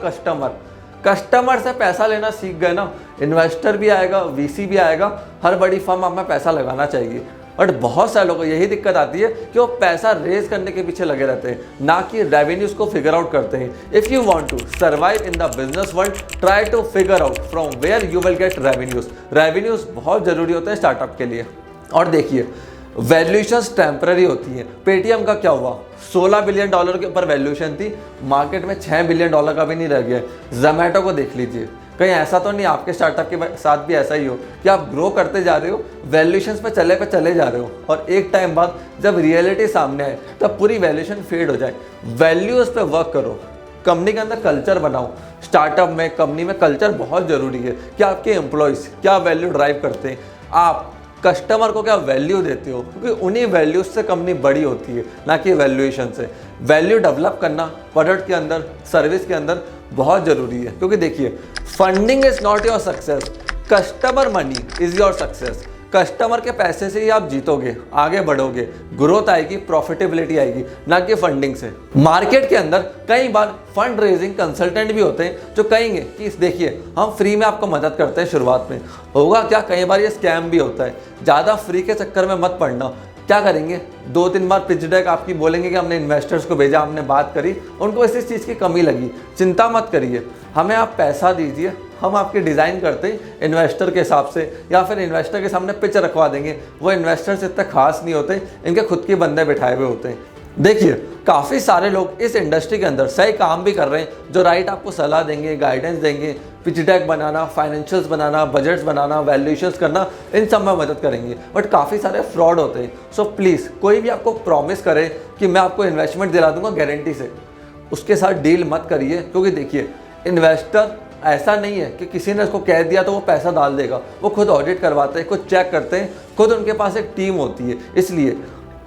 कस्टमर से पैसा लेना सीख गए ना, इन्वेस्टर भी आएगा, वीसी भी आएगा, हर बड़ी फर्म आप में पैसा लगाना चाहिए। बट बहुत सारे लोगों को यही दिक्कत आती है कि वो पैसा रेज करने के पीछे लगे रहते हैं, ना कि रेवेन्यूज को फिगर आउट करते हैं। If you want to survive in the business world, try to figure out from where you will get revenues. Revenues बहुत ज़रूरी होते हैं स्टार्टअप के लिए। और देखिए, वैल्यूएशंस टेम्पररी होती है। पेटीएम का क्या हुआ, $16 बिलियन के ऊपर वैल्यूएशन थी, मार्केट में $6 बिलियन का भी नहीं रह गया। जोमैटो को देख लीजिए, कहीं ऐसा तो नहीं आपके स्टार्टअप के साथ भी ऐसा ही हो कि आप ग्रो करते जा रहे हो, वैल्यूएशंस पे चले जा रहे हो, और एक टाइम बाद जब रियलिटी सामने आए तब पूरी वैल्यूएशन फेड हो जाए। वैल्यूज पे वर्क करो, कंपनी के अंदर कल्चर बनाओ। स्टार्टअप में, कंपनी में कल्चर बहुत ज़रूरी है कि आपके एम्प्लॉयज़ क्या वैल्यू ड्राइव करते हैं, आप कस्टमर को क्या वैल्यू देते हो, क्योंकि उन्हीं वैल्यूज से कंपनी बड़ी होती है, ना कि वैल्यूएशन से। वैल्यू डेवलप करना प्रोडक्ट के अंदर, सर्विस के अंदर बहुत ज़रूरी है। क्योंकि देखिए, funding is not your success, customer money is your success. Customer के पैसे से ही आप जीतोगे, आगे बढ़ोगे, ग्रोथ आएगी, प्रॉफिटेबिलिटी आएगी, ना कि फंडिंग से। मार्केट के अंदर कई बार फंड रेजिंग कंसल्टेंट भी होते हैं जो कहेंगे कि देखिए हम फ्री में आपको मदद करते हैं। शुरुआत में होगा क्या, कई बार ये स्कैम भी होता है। ज़्यादा फ्री के चक्कर में मत पड़ना। क्या करेंगे, 2-3 बार पिच डेक आपकी बोलेंगे कि हमने इन्वेस्टर्स को भेजा, हमने बात करी, उनको इस चीज़ की कमी लगी। चिंता मत करिए, हमें आप पैसा दीजिए, हम आपकी डिज़ाइन करते हैं इन्वेस्टर के हिसाब से, या फिर इन्वेस्टर के सामने पिच रखवा देंगे। वो इन्वेस्टर्स इतने खास नहीं होते, इनके खुद के बंदे बिठाए हुए होते हैं। देखिए, काफ़ी सारे लोग इस इंडस्ट्री के अंदर सही काम भी कर रहे हैं, जो राइट आपको सलाह देंगे, गाइडेंस देंगे, पिच डेक बनाना, फाइनेंशियल्स बनाना, बजट्स बनाना, वैल्यूएशंस करना, इन सब में मदद करेंगे। बट काफ़ी सारे फ्रॉड होते हैं। सो प्लीज़, कोई भी आपको प्रॉमिस करे कि मैं आपको इन्वेस्टमेंट दिला दूंगा गारंटी से, उसके साथ डील मत करिए। क्योंकि देखिए, इन्वेस्टर ऐसा नहीं है कि किसी ने उसको कह दिया तो वो पैसा डाल देगा। वो खुद ऑडिट करवाते हैं, खुद चेक करते हैं, खुद उनके पास एक टीम होती है। इसलिए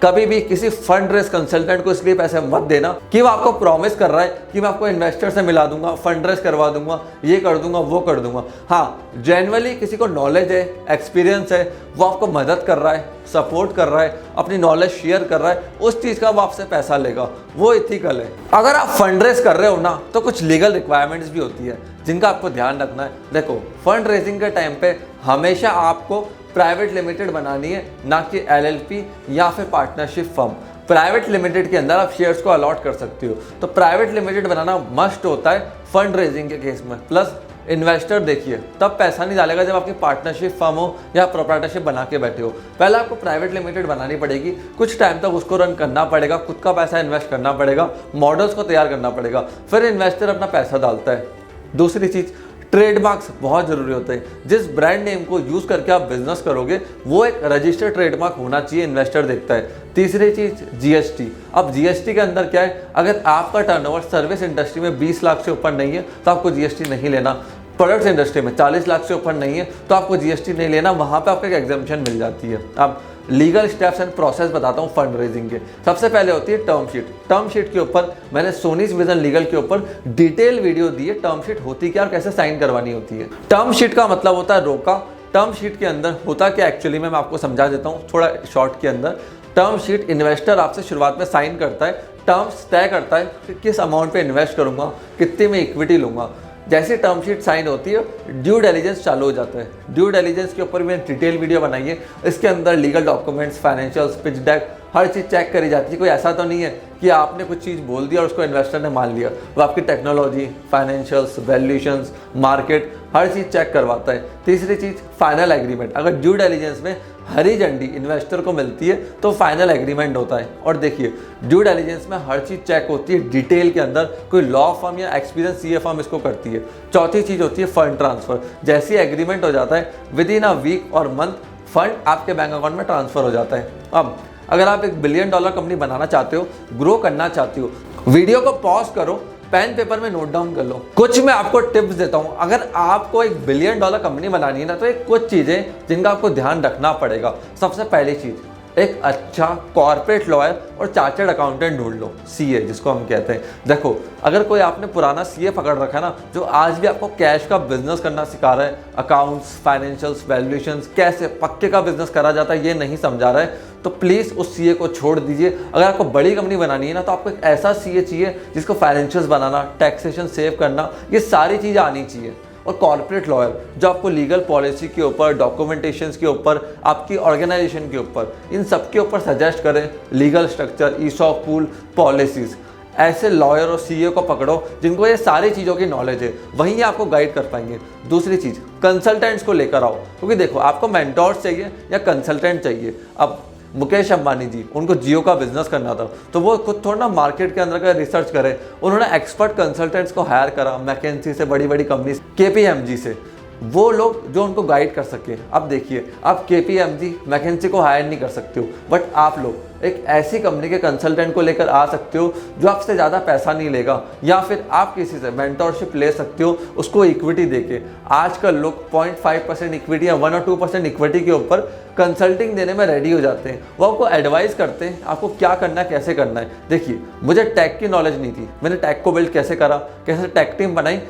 कभी भी किसी फंड रेस कंसल्टेंट को इसलिए पैसे मत देना कि वो आपको प्रॉमिस कर रहा है कि मैं आपको इन्वेस्टर से मिला दूंगा, फंड रेस करवा दूंगा, ये कर दूंगा, वो कर दूंगा। हाँ, जेन्युइनली किसी को नॉलेज है, एक्सपीरियंस है, वो आपको मदद कर रहा है, सपोर्ट कर रहा है, अपनी नॉलेज शेयर कर रहा है, उस चीज़ का वो आपसे पैसा लेगा, वो इथिकल है। अगर आप फंड रेस कर रहे हो ना, तो कुछ लीगल रिक्वायरमेंट्स भी होती है जिनका आपको ध्यान रखना है। देखो, फंड रेजिंग के टाइम पे हमेशा आपको प्राइवेट लिमिटेड बनानी है, ना कि एलएलपी या फिर पार्टनरशिप फर्म। प्राइवेट लिमिटेड के अंदर आप शेयर्स को अलॉट कर सकते हो, तो प्राइवेट लिमिटेड बनाना मस्ट होता है फंड रेजिंग के केस में। प्लस इन्वेस्टर देखिए तब पैसा नहीं डालेगा जब आपकी पार्टनरशिप फर्म हो या प्रोप्राइटरशिप बना के बैठे हो। पहले आपको प्राइवेट लिमिटेड बनानी पड़ेगी, कुछ टाइम तक उसको रन करना पड़ेगा, खुद का पैसा इन्वेस्ट करना पड़ेगा, मॉडल्स को तैयार करना पड़ेगा, फिर इन्वेस्टर अपना पैसा डालता है। दूसरी चीज़, ट्रेडमार्क्स बहुत ज़रूरी होते हैं। जिस ब्रांड नेम को यूज़ करके आप बिजनेस करोगे वो एक रजिस्टर्ड ट्रेडमार्क होना चाहिए, इन्वेस्टर देखता है। तीसरी चीज़, जीएसटी। अब जीएसटी के अंदर क्या है, अगर आपका टर्नओवर सर्विस इंडस्ट्री में 20 लाख से ऊपर नहीं है तो आपको जीएसटी नहीं लेना। प्रोडक्ट्स इंडस्ट्री में 40 लाख से ऊपर नहीं है तो आपको जीएसटी नहीं लेना, वहाँ पे आपको एक एग्जाम्पशन मिल जाती है। अब लीगल स्टेप्स एंड प्रोसेस बताता हूँ फंड रेजिंग के। सबसे पहले होती है टर्म शीट। टर्म शीट के ऊपर मैंने सोनीज विजन लीगल के ऊपर डिटेल वीडियो दी है, टर्म शीट होती क्या और कैसे साइन करवानी होती है। टर्म शीट का मतलब होता है रोका। टर्म शीट के अंदर होता क्या एक्चुअली में मैं आपको समझा देता हूँ थोड़ा शॉर्ट के अंदर। टर्म शीट इन्वेस्टर आपसे शुरुआत में साइन करता है, टर्म्स तय करता है कि किस अमाउंट पे इन्वेस्ट करूँगा, कितने में इक्विटी लूँगा। जैसी टर्म शीट साइन होती है ड्यू डिलिजेंस चालू हो जाता है। ड्यू डिलिजेंस के ऊपर मैंने डिटेल वीडियो बनाई है। इसके अंदर legal documents, financials, pitch deck, हर चीज़ चेक करी जाती है। कोई ऐसा तो नहीं है कि आपने कुछ चीज़ बोल दिया और उसको इन्वेस्टर ने मान लिया। वो आपकी टेक्नोलॉजी, फाइनेंशियल्स, वैल्यूएशंस, मार्केट, हर चीज़ चेक करवाता है। तीसरी चीज़, फाइनल एग्रीमेंट। अगर ड्यू डिलिजेंस में हरी झंडी इन्वेस्टर को मिलती है तो फाइनल एग्रीमेंट होता है। और देखिए ड्यू डिलिजेंस में हर चीज़ चेक होती है डिटेल के अंदर, कोई लॉ फर्म या एक्सपीरियंस सीए फर्म इसको करती है। चौथी चीज़ होती है फंड ट्रांसफ़र। जैसे एग्रीमेंट हो जाता है विद इन अ वीक और मंथ फंड आपके बैंक अकाउंट में ट्रांसफ़र हो जाता है। अब अगर आप $1 बिलियन कंपनी बनाना चाहते हो, ग्रो करना चाहते हो, वीडियो को पॉज करो, पेन पेपर में नोट डाउन कर लो। कुछ मैं आपको टिप्स देता हूं, अगर आपको $1 बिलियन कंपनी बनानी है ना, तो एक कुछ चीजें जिनका आपको ध्यान रखना पड़ेगा। सबसे पहली चीज, एक अच्छा कॉर्पोरेट लॉयर और चार्टर्ड अकाउंटेंट ढूंढ लो, सीए जिसको हम कहते हैं। देखो, अगर कोई आपने पुराना सीए पकड़ रखा है ना, जो आज भी आपको कैश का बिजनेस करना सिखा रहा है, अकाउंट्स, फाइनेंशियल्स, वैल्यूएशंस, कैसे पक्के का बिजनेस करा जाता है ये नहीं समझा रहा है, तो प्लीज़ उस सीए को छोड़ दीजिए। अगर आपको बड़ी कंपनी बनानी है ना, तो आपको एक ऐसा सीए चाहिए जिसको फाइनेंशियल्स बनाना, टैक्सेशन सेव करना, ये सारी चीज़ें आनी चाहिए। और कॉर्पोरेट लॉयर जो आपको लीगल पॉलिसी के ऊपर, डॉक्यूमेंटेशन के ऊपर, आपकी ऑर्गेनाइजेशन के ऊपर, इन सब के ऊपर सजेस्ट करें, legal structure, ESOP pool, policies. ऐसे लॉयर और सीए को पकड़ो जिनको ये सारी चीज़ों की नॉलेज है, वहीं ये आपको गाइड कर पाएंगे। दूसरी चीज़, कंसल्टेंट्स को लेकर आओ, क्योंकि देखो आपको मेंटोर्स चाहिए या कंसल्टेंट चाहिए। अब मुकेश अंबानी जी, उनको जियो का बिजनेस करना था, तो वो खुद थोड़ा ना मार्केट के अंदर का रिसर्च करे, उन्होंने एक्सपर्ट कंसल्टेंट्स को हायर करा, मैकेंसी से, बड़ी बड़ी कंपनी, केपीएमजी से, वो लोग जो उनको गाइड कर सके। अब देखिए, आप केपीएमजी, मैकेंसी को हायर नहीं कर सकते हो, बट आप लोग एक ऐसी कंपनी के कंसल्टेंट को लेकर आ सकते हो जो आपसे ज़्यादा पैसा नहीं लेगा, या फिर आप किसी से मेंटोरशिप ले सकते हो उसको इक्विटी देके। आजकल लोग 0.5% इक्विटी या 1 और 2% इक्विटी के ऊपर कंसल्टिंग देने में रेडी हो जाते हैं। वो आपको एडवाइस करते हैं आपको क्या करना है, कैसे करना है। देखिए, मुझे टेक की नॉलेज नहीं थी, मैंने टेक को बिल्ड कैसे करा, कैसे टेक टीम बनाई,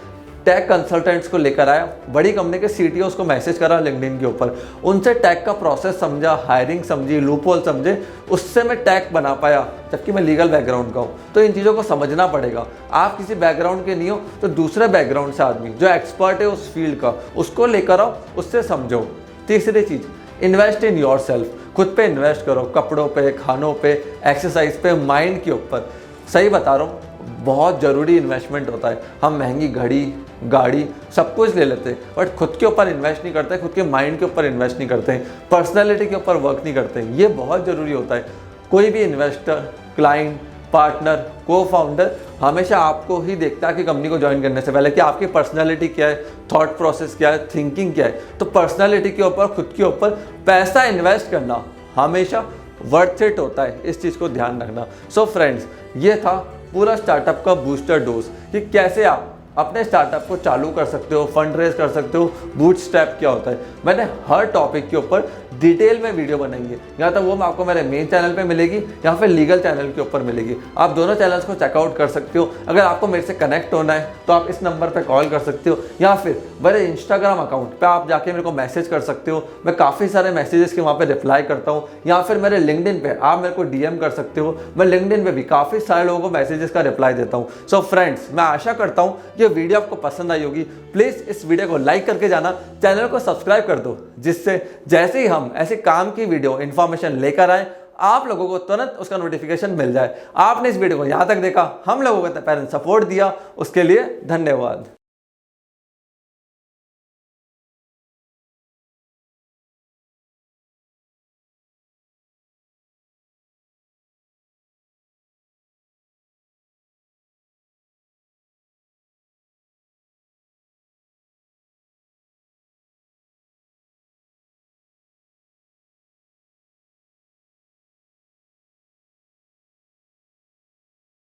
टेक कंसल्टेंट्स को लेकर आया, बड़ी कंपनी के सीटीओस को मैसेज करा लिंक्डइन के ऊपर, उनसे टेक का प्रोसेस समझा, हायरिंग समझी, लूपहोल समझे, उससे मैं टेक बना पाया, जबकि मैं लीगल बैकग्राउंड का हूँ। तो इन चीज़ों को समझना पड़ेगा। आप किसी बैकग्राउंड के नहीं हो तो दूसरे बैकग्राउंड से आदमी जो एक्सपर्ट है उस फील्ड का, उसको लेकर आओ, उससे समझो। तीसरी चीज़, इन्वेस्ट इन योर सेल्फ, खुद पे इन्वेस्ट करो, कपड़ों पे, खानों पे, एक्सरसाइज पे, माइंड के ऊपर। सही बता रहा हूँ, बहुत ज़रूरी इन्वेस्टमेंट होता है। हम महंगी घड़ी, गाड़ी, सब कुछ ले लेते हैं, बट खुद के ऊपर इन्वेस्ट नहीं करते, खुद के माइंड के ऊपर इन्वेस्ट नहीं करते हैं, पर्सनैलिटी के ऊपर वर्क नहीं करते हैं। ये बहुत ज़रूरी होता है। कोई भी इन्वेस्टर, क्लाइंट, पार्टनर, को फाउंडर हमेशा आपको ही देखता है कि कंपनी को ज्वाइन करने से पहले कि आपकी पर्सनैलिटी क्या है, थॉट प्रोसेस क्या है, थिंकिंग क्या है। तो पर्सनैलिटी के ऊपर, खुद के ऊपर पैसा इन्वेस्ट करना हमेशा वर्थ इट होता है, इस चीज़ को ध्यान रखना। सो फ्रेंड्स, ये था पूरा स्टार्टअप का बूस्टर डोज कि कैसे आप अपने स्टार्टअप को चालू कर सकते हो, फंड रेज कर सकते हो, बूटस्ट्रैप क्या होता है। मैंने हर टॉपिक के ऊपर डिटेल में वीडियो बनाई है, या तो वो आपको मेरे मेन चैनल पे मिलेगी या फिर लीगल चैनल के ऊपर मिलेगी। आप दोनों चैनल्स को चेकआउट कर सकते हो। अगर आपको मेरे से कनेक्ट होना है तो आप इस नंबर पे कॉल कर सकते हो, या फिर मेरे इंस्टाग्राम अकाउंट पे आप जाके मेरे को मैसेज कर सकते हो। मैं काफ़ी सारे मैसेजेस के वहाँ पे रिप्लाई करता हूँ, या फिर मेरे लिंक्डइन पे आप मेरे को डीएम कर सकते हो। मैं लिंक्डइन पे भी काफ़ी सारे लोगों को मैसेजेस का रिप्लाई देता हूँ। सो फ्रेंड्स, मैं आशा करता हूँ ये वीडियो आपको पसंद आई होगी। प्लीज़ इस वीडियो को लाइक करके जाना, चैनल को सब्सक्राइब कर दो, जिससे जैसे ही हम ऐसे काम की वीडियो इन्फॉर्मेशन लेकर आए, आप लोगों को तुरंत उसका नोटिफिकेशन मिल जाए। आपने इस वीडियो को यहाँ तक देखा, हम लोगों को पैरेंट सपोर्ट दिया, उसके लिए धन्यवाद।